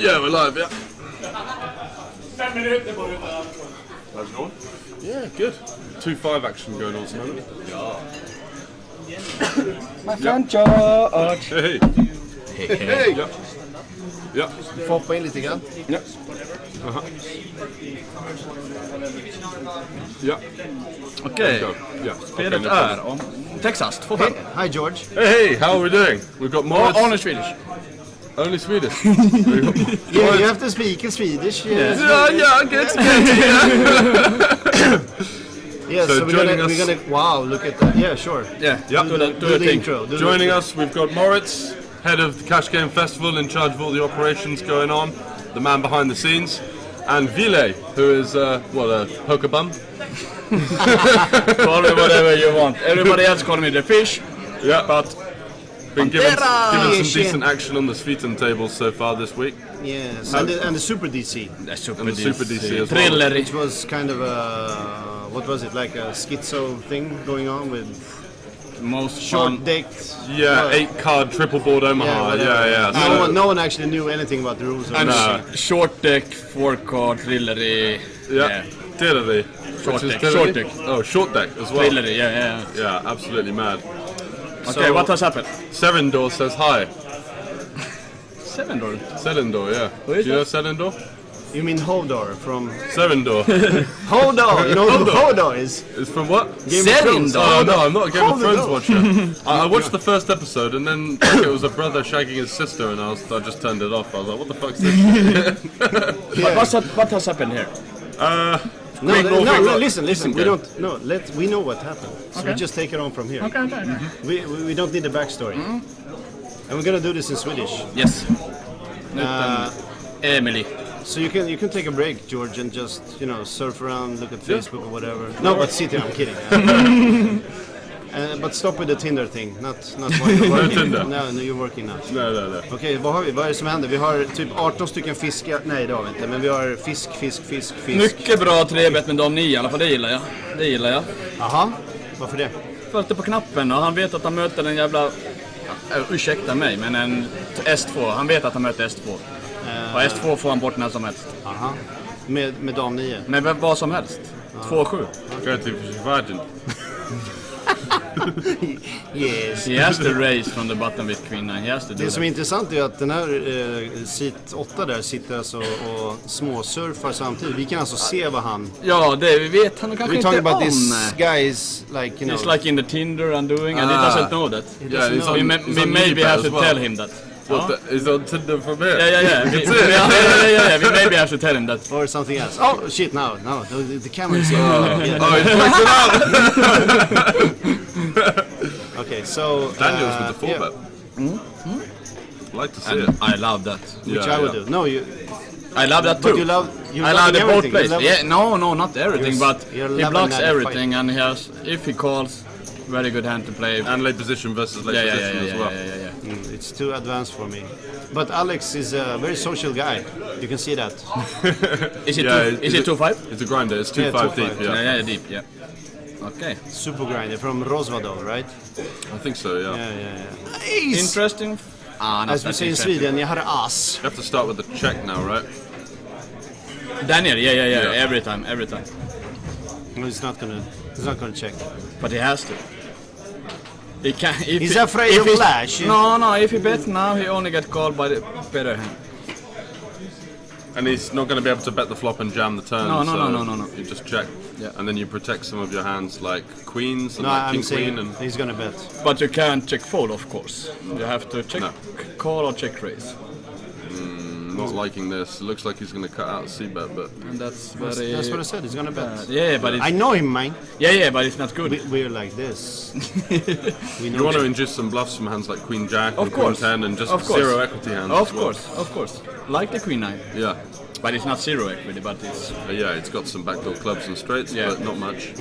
Yeah, we're live, yeah. How's it going? Yeah, good. 2-5 action going on at the moment. My friend George. Hey. Hey. Ja. Ja. Får hoppa in lite grann. Ja. Aha. Ja. Okej. Yeah. Spelet är om Texas 2-5. Hi George. Hey, how are we doing? We've got more. Only Swedish. Only Swedish. Yeah, you have to speak in Swedish. Yeah, good. Yeah, so we're gonna. Wow, look at that. Yeah, sure. Yeah. Yeah. Do the intro. Joining us, we've got Moritz, head of the Cashgame Festival, in charge of all the operations going on, the man behind the scenes, and Ville, who is a poker bum. Call me whatever you want. Everybody else call me the fish. Yeah, but been given some Yeah. decent action on the Sveeten tables so far this week. Yes, and the Super DC, the Super And the Super DC as well. Thriller. which was kind of a what was it, like a schizo thing going on with Most short fun. decked. Yeah, 8-card triple board Omaha. whatever. Yeah. No one actually knew anything about the rules. And No. short deck, 4-card, thrillery. Yeah. Tillery. Short Which is deck. Tillery? Short deck. Oh, short deck as well. Thrillery, yeah. Yeah, absolutely mad. Okay, what has happened? Serendor says hi. 7 door. Selindor, yeah. Who Do is you know Selindor? You mean Hodor from Serendor. Hodor? You know who Hodor is? It's from what? Game of Thrones. Oh no, I'm not a Game of Thrones Hodor. watcher. I watched the first episode and then like, it was a brother shagging his sister and I just turned it off. I was like, what the fuck's this shit? Yeah. What has happened here? Listen. We Okay. don't. No, we know what happened. So we Okay. just take it on from here. Okay. We don't need the backstory. And we're gonna do this in Swedish. Yes. Emily. So you can take a break, George, and just surf around, look at Facebook or whatever. No, but sit here. I'm kidding. But stop with the Tinder thing. Not while you're working. Tinder. No, you're working now. No. Okej, vad har vi? Vad är det som händer? Vi har typ 18 stycken fiskar. Nej, det har vi inte. Men vi har fisk. Mycket bra 3-bet med dam 9 i alla fall, det gillar jag. Aha, varför det? Följde på knappen och han vet att han möter en jävla... ursäkta mig, men en S2. Han vet att han möter S2. Och S2 får han bort när som helst. Aha. Med dam 9. Men vad som helst. 2-7. Go to Virgin. Yes. He has to raise from the bottom with queen 9. He has to do Det som är that. intressant är att den här sit 8 där sitter alltså och småsurfar samtidigt. Vi kan alltså se vad han... Ja, det vi vet han kanske We're inte talking about om. this guys like, He's like in the Tinder and doing and he doesn't know that. Yeah, he's on, We maybe have to as well. tell him that. He's on Tinder from here. Yeah. We maybe have to tell him that. Or something else. Oh shit! No, the camera is here. Yeah. Oh, he's fucked it up! Okay, so Daniel's with the 4-bet. Like to see it. I love that. which I would do. No, you. I love that too. But you love I love the both everything. plays. You love- Yeah, no, not everything, You're- but you're he loving blocks that everything and he has, if he calls, very good hand to play. And late position versus late position as well. Yeah. It's too advanced for me. But Alex is a very social guy. You can see that. Is it Yeah, is it 2-5? It's a grinder. It's 2-5 Yeah, 2-5, deep. Yeah. Yeah, deep, yeah. Okay. Super grinder from Rosvadov, right? I think so. Yeah. Yeah. Nice. Interesting. Not As we that say in interesting. Sweden, jag hade ass. You have to start with the check now, right? Daniel, yeah. Yeah. Every time. No, he's not gonna check. But he has to. He can. If He's afraid of flash. No. If he bets now, he only get called by the better hand. And he's not going to be able to bet the flop and jam the turn. No. You just check. Yeah. And then you protect some of your hands like queens and No, like I'm king saying queen and he's gonna bet. But you can't check fold, of course. You have to check No. call or check raise. not liking this. It looks like he's going to cut out a c-bet, but And that's very... That's what I said. He's gonna bet. Yeah, but it's... I know him, man. Yeah, but it's not good. We're like this. We know you want to each- induce some bluffs from hands like Queen Jack Of and Queen course. 10 and just Of course. zero equity hands. Of as well. course. Like the Queen 9. Yeah. But it's not zero equity, but it's... Yeah, it's got some backdoor clubs and straights, Yeah. but not much.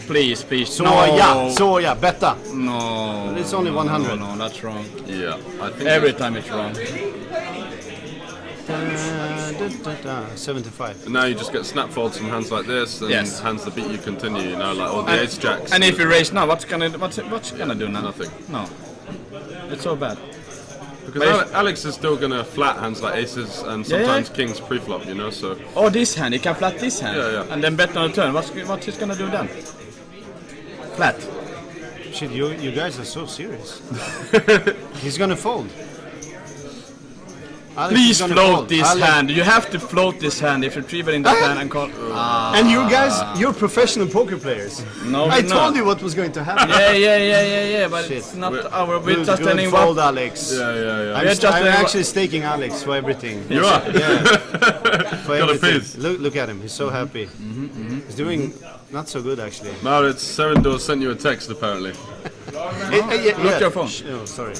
Please. Såja, betta. No. It's only 100. No, that's wrong. Yeah, I think Every time it's wrong. 75. And now you just get snap folds from hands like this, and Yes. hands that beat you continue. You know, like all the ace jacks. And if you raise now, what's gonna do now? Nothing. No. It's so bad. Because Alex is still gonna flat hands like aces and sometimes kings pre-flop, you know. So. Oh, this hand. He can flat this hand. Yeah. And then bet on the turn. What's he gonna do then? Flat. Shit, you guys are so serious. He's gonna fold. Alex Please is gonna float fold. this hand. You have to float this hand if you're 3-betting that hand and call. And you guys, you're professional poker players. No, I told you what was going to happen. Yeah. But Shit. it's not our. We're just Good turning fold, what. Alex. Yeah. I'm actually staking Alex for everything. You are. Yeah. For Got a everything. piece. Look at him. He's so happy. He's doing not so good actually. Maurits, Serendor sent you a text apparently. Look your phone. Oh, sorry.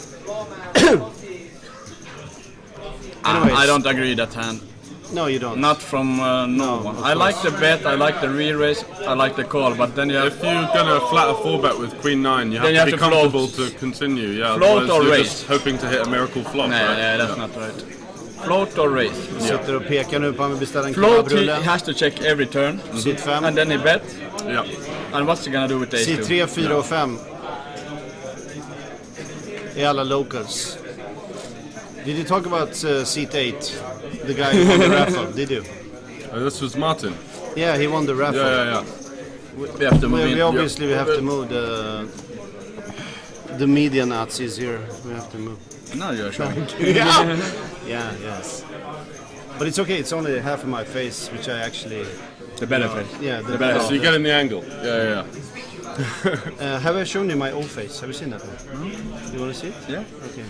I don't agree that hand. No, you don't. Not from no one. of I like course. the bet, I like the re-raise, I like the call, but then you have If you're gonna flat a 4-bet with Queen 9, you have Then to you be have to comfortable float. to continue. Yeah, Float otherwise or you're raise? just hoping to hit a miracle flop, Nah, right? yeah, that's not right. Float or raise. Sitter och pekar nu på om vi beställer en Float, he kebabrulle. has to check every turn, Sitt 5. and then he bet. Yeah. And what's he gonna do with ace Sitt 2? 3, 4 och 5. I alla locals. Did you talk about seat 8? The guy who won the raffle, did you? This was Martin. Yeah, he won the raffle. Yeah. We have to move We in. obviously we have to move the media Nazis here. We have to move. Now you're showing. Yeah, yes. But it's okay. It's only half of my face, which I actually. The better face. Yeah, The better So you get in the angle. Yeah. Have I shown you my old face? Have you seen that one? You want to see it? Yeah. Okay.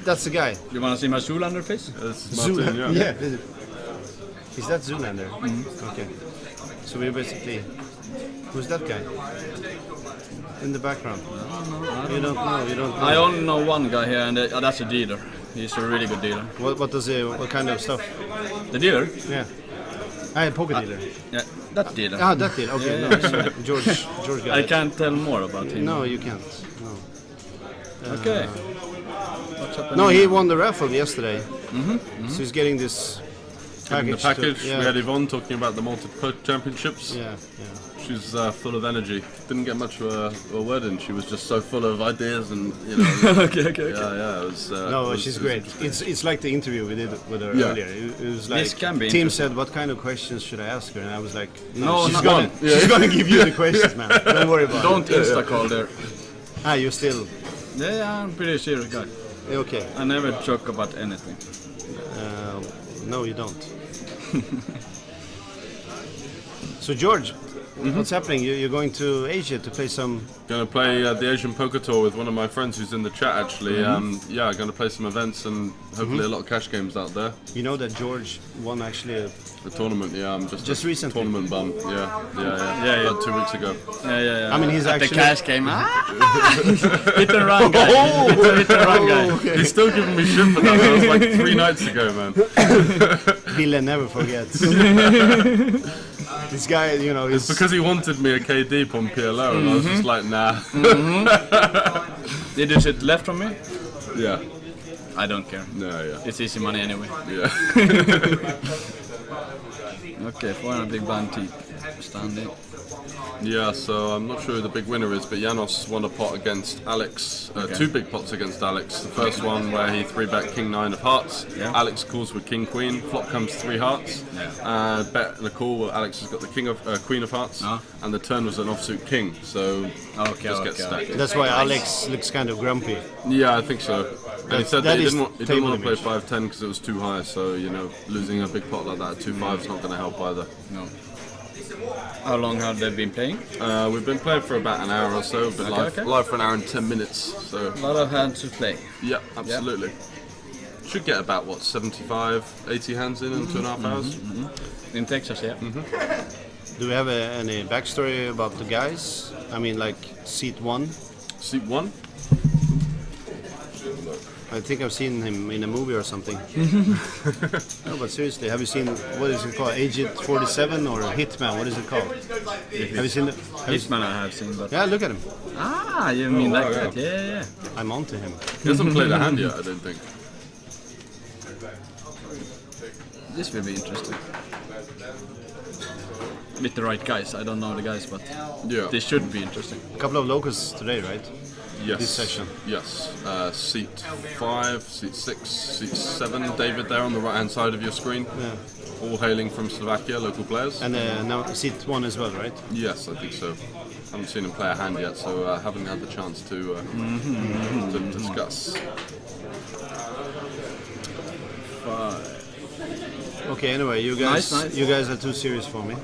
That's the guy. You wanna see my Zoolander face? That's Martin, yeah. Is that Zoolander? Okay. So we're basically. Who's that guy? In the background. You don't know. You don't know. I only know one guy here, and that's a dealer. He's a really good dealer. What does he? What kind of stuff? The dealer? Yeah. A poker dealer. Yeah, that dealer. Ah, that dealer. Okay, Yeah. no, sorry. George got I it. can't tell more about him. No, you can't. No. Okay. What's happening? No, he won the raffle yesterday. So he's getting this In the package, yeah. we had Yvonne talking about the multiple championships. Yeah. She's full of energy. Didn't get much of a word in. She was just so full of ideas and, you know. Okay. Yeah. It was, No, it she's was great. interesting. It's like the interview we did with her Yeah. earlier. It was like This can be Tim interesting. said, "What kind of questions should I ask her?" And I was like, No, she's not gonna, one. she's gonna give you the questions, man. Don't worry about Don't it. insta-call there. You're still Yeah, I'm a pretty serious guy. okay. I never joke about anything. No, you don't. So George, what's happening? You're going to Asia to play some. Going to play the Asian Poker Tour with one of my friends who's in the chat actually. Yeah, going to play some events and hopefully a lot of cash games out there. You know that George won actually. The tournament, yeah, I'm just a recently. tournament bum. Yeah. About 2 weeks ago. Yeah. I mean, he's At actually. the cash game. Hit and run guy. Hit and run guy. He's still giving me shit for that. That was like 3 nights ago, man. Ville never forgets. This guy, you know, is Because he wanted me a KD on PLO, and I was just like, nah. Did you sit left from me? Yeah. I don't care. No, yeah. It's easy money anyway. Yeah. Okay, 400 big blind T. Standing. Yeah, so I'm not sure who the big winner is, but Janos won a pot against Alex, 2 big pots against Alex. The first one where he 3-bet King 9 of hearts, Yeah. Alex calls with King Queen, flop comes 3 hearts, bet the call where Alex has got the King of Queen of hearts, and the turn was an offsuit King, so just get stacked. That's why Alex looks kind of grumpy. Yeah, I think so. And he said that he is didn't want to play table 5-10 because it was too high, so, you know, losing a big pot like that at 2-5 is not going to help either. No. How long have they been playing? We've been playing for about an hour or so, been Okay. live for an hour and 10 minutes, so... A lot of hands to play. Yeah, absolutely. Should get about, 75, 80 hands in 2.5 hours. In Texas, yeah. Do we have any backstory about the guys? I mean, like seat 1. Seat 1? I think I've seen him in a movie or something. No, but seriously, have you seen, what is it called? Agent 47 or Hitman? What is it called? Have you seen the... Hitman I have seen, but... Yeah, look at him. Ah, you mean like that? Yeah. I'm onto him. He hasn't played a hand yet, I don't think. This will be interesting. With the right guys. I don't know the guys, but Yeah. this should be interesting. A couple of locals today, right? Yes. this session. Yes. Seat 5, seat 6, seat 7. David there on the right-hand side of your screen. Yeah. All hailing from Slovakia, local players. And now seat 1 as well, right? Yes, I think so. Haven't seen him play a hand yet, so haven't had the chance to discuss. Okay, anyway, you guys Nice. you guys are too serious for me.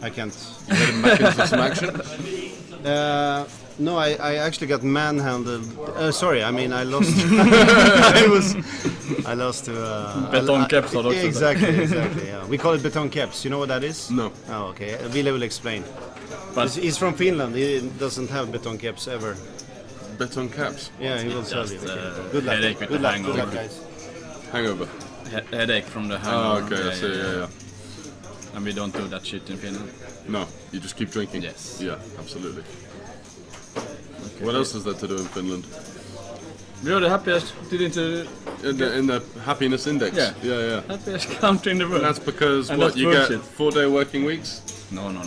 I can't. Get him back into some action. No, I actually got manhandled. Sorry, I mean I lost. I lost to. Betonkeps har du också sagt. Exactly. Yeah. We call it betonkeps. You know what that is? No. Oh, okay. Ville will explain. But He's from Finland. He doesn't have betonkeps ever. Beton caps. Yeah, he will tell you. just, Good luck. headache with Good the luck. Good luck, hangover. guys. Hangover. Headache from the Oh, hangover. okay, I see, yeah. And we don't do that shit in Finland. No, you just keep drinking. Yes. Yeah, absolutely. What else is there to do in Finland? We're the happiest, didn't In the happiness index? Yeah. Yeah. happiest country in the world. That's because, And what, that's you bullshit. get 4-day working weeks? No. No?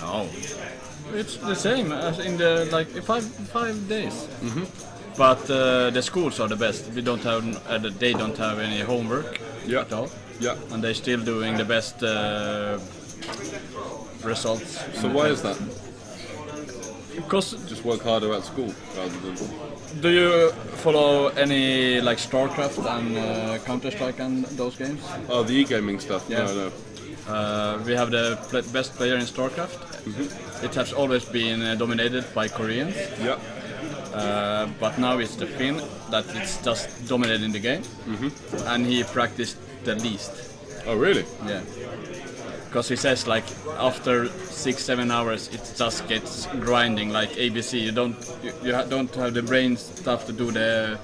No. It's the same as in the like 5 days. Mm-hmm. But the schools are the best. We don't have they don't have any homework Yeah. at all, Yeah. and they're still doing the best results. So why is that? Because Just work harder at school rather than... do you follow any like StarCraft and Counter-Strike and those games? Oh, the e-gaming stuff? Yeah. No. We have the best player in StarCraft. It has always been dominated by Koreans. Yeah. But now it's the Finn that it's just dominating the game, and he practiced the least. Oh, really? Yeah, because he says like after 6-7 hours it just gets grinding like ABC. You don't have the brain stuff to do the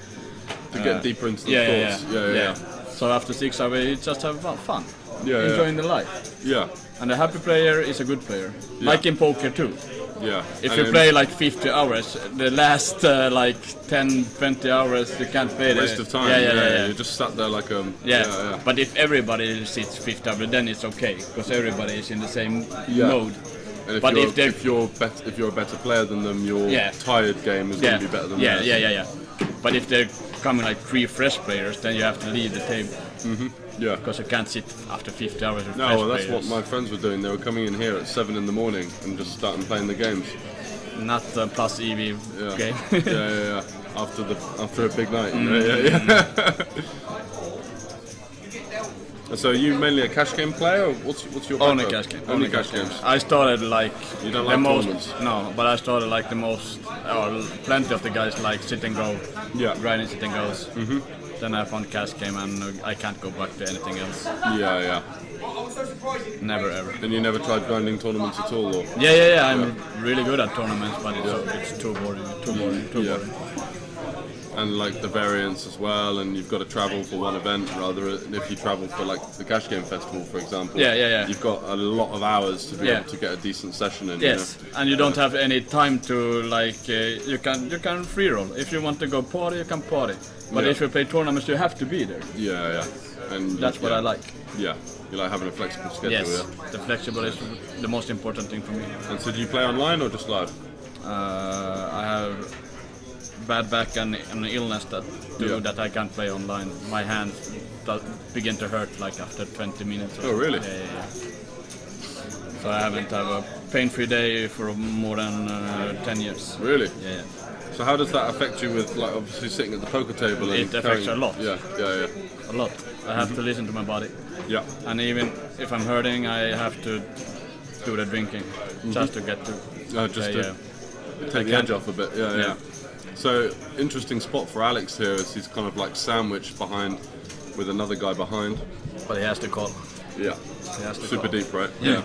To get deeper into the thoughts. Yeah. So after 6 hours you just have fun, Yeah. enjoying the life. Yeah. And a happy player is a good player, like in poker too. Yeah. If And you then play like 50 hours, the last like 10-20 hours you can't play. waste of time. Yeah. You just sat there like Yeah. But if everybody sits 50 hours, then it's okay because everybody is in the same mode. And But if you're a better player than them, your tired game is going to be better than theirs. Yeah. But if they're coming like 3 fresh players, then you have to leave the table Yeah. because you can't sit after 50 hours with No, fresh well, that's players. what my friends were doing. They were coming in here at 7 in the morning and just starting playing the games. Not plus EV Yeah. game. yeah. After a big night. Yeah. So are you mainly a cash game player, or what's your Only background? cash game. Only cash games. I started like You don't the like most. tournaments? No, but I started like the most. Or plenty of the guys like sit and go, Yeah. grinding sit and goes. Then I found cash game and I can't go back to anything else. Yeah. Never ever. And you never tried grinding tournaments at all, or? Yeah. I'm really good at tournaments, but it's too boring. Too Yeah. boring. And like the variants as well, and you've got to travel for one event rather than if you travel for like the Cash Game Festival, for example. Yeah. You've got a lot of hours to be Yeah. able to get a decent session in. Yes, and you don't have any time to like. You can free roll. If you want to go party, you can party. But Yeah. if you play tournaments, you have to be there. Yeah. And That's what I like. Yeah, you like having a flexible schedule. Yes, Yeah. the flexible is the most important thing for me. And so do you play online or just live? I have bad back and an illness that that I can't play online. My hands begin to hurt like after 20 minutes. Oh, really? Yeah. So I haven't had a pain-free day for more than 10 years. Really? Yeah. So how does that affect you with like obviously sitting at the poker table? And It affects a lot. Yeah. A lot. I have to listen to my body. Yeah. And even if I'm hurting, I have to do the drinking just to get to Just play, to take the edge off a bit. Yeah. So interesting spot for Alex here is he's kind of like sandwiched behind with another guy behind. But he has to call. Yeah. He has to Super call. deep, right? Yeah.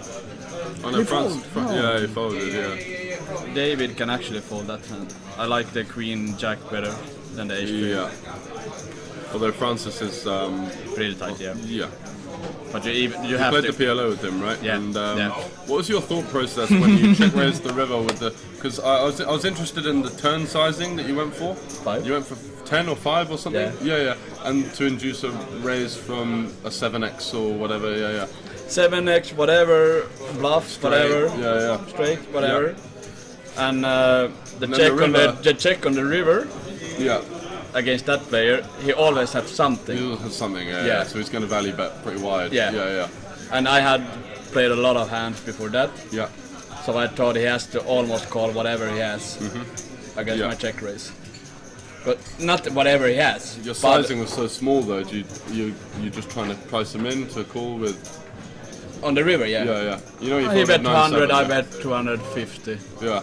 Oh no, He France. folded. No. Yeah, he folded. Yeah. David can actually fold that hand. I like the Queen Jack better than the Ace Queen. Yeah. Although Francis is Pretty tight, yeah. yeah. But you You have played to. the PLO with him, right? Yeah, And yeah. what was your thought process when you check raised the river with the? Because I was interested in the turn sizing that you went for. 5. You went for 10 or 5 or something. Yeah. Yeah. And to induce a raise from a 7x or whatever. Yeah. 7x, whatever, bluff, whatever, Yeah. straight, whatever. And the then check the on river. the check on the river Yeah. against that player, he always had something. He'll have something, yeah. Yeah. So he's going to value bet pretty wide. Yeah. Yeah. And I had played a lot of hands before that, Yeah. so I thought he has to almost call whatever he has against Yeah. my check raise. But not whatever he has. Your but sizing was so small though. You just trying to price him in to call with. on the river, yeah. Yeah. You know, you He bet 200, I yeah. bet 250. Yeah.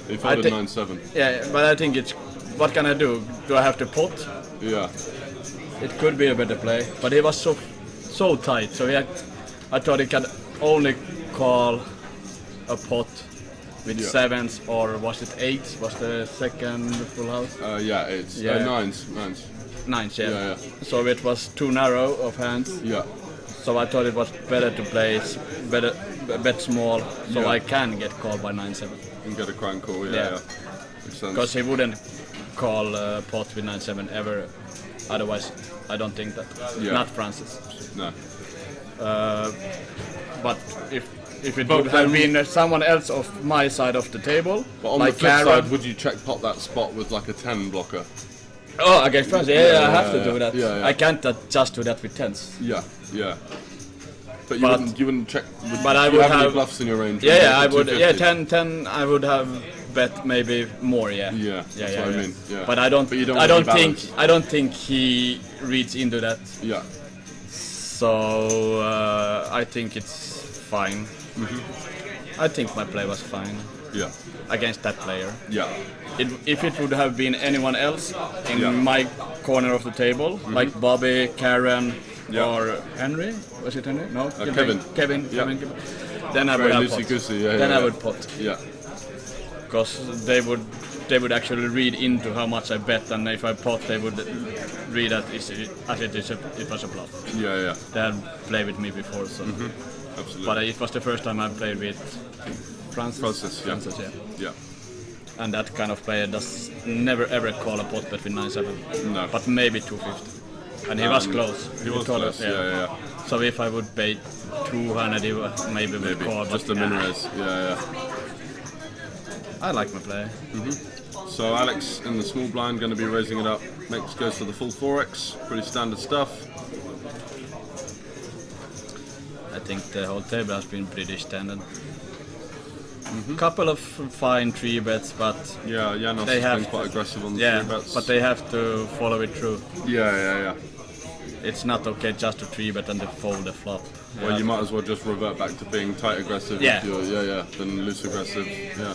He folded thi- 9-7. Yeah, but I think it's. What can I do? Do I have to pot? Yeah. It could be a better play, but he was so tight. So I thought he could only call a pot with Yeah. sevens, or was it eights? Was the second full house? Yeah. It's Yeah. nines. Nines, yeah. Yeah. So it was too narrow of hands. Yeah. So I thought it was better to play bet small, so Yeah. I can get called by 9-7. And get a crank call. Yeah. Yeah. Makes sense. Because he wouldn't call pot with 9-7 ever. Otherwise, I don't think that. Yeah. Not Francis. No. But if it But would have then- been someone else of my side of the table, But on like the flip Karen. side, would you check pot that spot with like a 10 blocker? Oh, against Francis, yeah, I have to yeah, do that. yeah. I can't just do that with tens. Yeah. But you But- wouldn't check. but I do you would have any have- bluffs in your range? Yeah, I would. 250? Yeah, 10 I would have bet maybe more. Yeah. Yeah, that's what I mean. Yeah. But I don't. But you don't I want don't to think. balance. I don't think he reads into that. Yeah. So I think it's fine. I think my play was fine Yeah. against that player. Yeah. If it would have been anyone else in Yeah. my corner of the table, like Bobby, Karen, Yeah. or Henry, was it Henry? No, Kevin. Kevin. Yeah. Then I Very would have loosey-goosey, pot. yeah, Then yeah, I would pot, Yeah. because they would actually read into how much I bet, and if I pot, they would read that it was a bluff. Yeah. They had played with me before, so. Absolutely. But it was the first time I played with Francis. Francis, yeah. Yeah. And that kind of player does never ever call a pot bet with 9-7. No. But maybe 250. And he was close. He was told close. us, Yeah. So if I would pay 200, he would maybe would call. Just but a min raise. Yeah. I like my play. So Alex in the small blind going to be raising it up. Next goes for the full 4x. Pretty standard stuff. I think the whole table has been pretty standard. Couple of fine 3 bets, but Yeah. Janos They has have been quite aggressive on the yeah, 3 bets. but they have to follow it through. Yeah. It's not okay just to 3 bet and to fold the flop. Well, you might as well just revert back to being tight aggressive. Yeah. If you're, than loose aggressive. Yeah.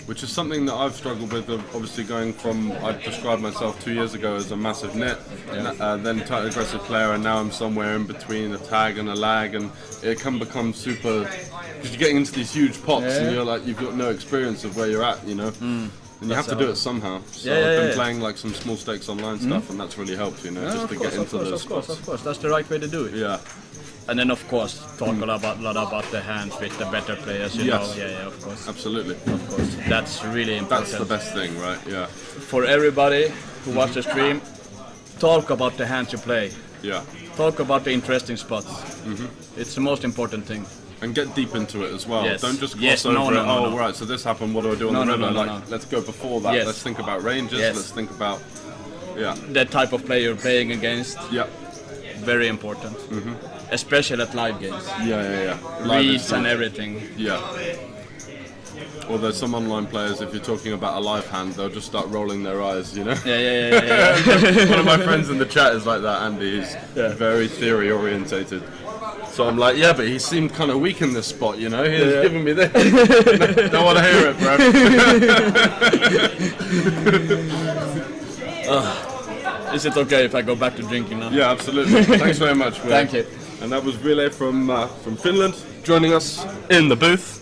Which is something that I've struggled with. Obviously, going from I described myself 2 years ago as a massive net, then tight aggressive player, and now I'm somewhere in between a tag and a lag, and it can become super because you're getting into these huge pots, and you're like you've got no experience of where you're at, you know. And you have to do it somehow. So I've been playing like some small stakes online stuff, and that's really helped, you know, just to get into those spots. Of course, that's the right way to do it. Yeah. And then of course talk a lot about the hands with the better players, you Yes. know. Yeah, of course. Absolutely. Of course. That's really important. That's the best thing, right? Yeah. For everybody who watch the stream, talk about the hands you play. Yeah. Talk about the interesting spots. It's the most important thing. And get deep into it as well. Yes. Don't just gloss Yes, over no, it. no, no, Oh, no. right. So this happened. What do I do on No, the no, river? no, no, Like, no. let's go before that. Yes. Let's think about ranges. Yes. Let's think about. Yeah. The type of player you're playing against, Yeah. very important. Especially at live games. Yeah. Live Reads is and huge. everything. Yeah. Although some online players, if you're talking about a live hand, they'll just start rolling their eyes, you know? Yeah. One of my friends in the chat is like that, Andy. He's very theory orientated. So I'm like, yeah, but he seemed kind of weak in this spot, you know? He was giving me this. Don't want to hear it, bro. Is it okay if I go back to drinking now? Yeah, absolutely. Thanks very much. Will. Thank you. And that was Ville from Finland joining us in the booth.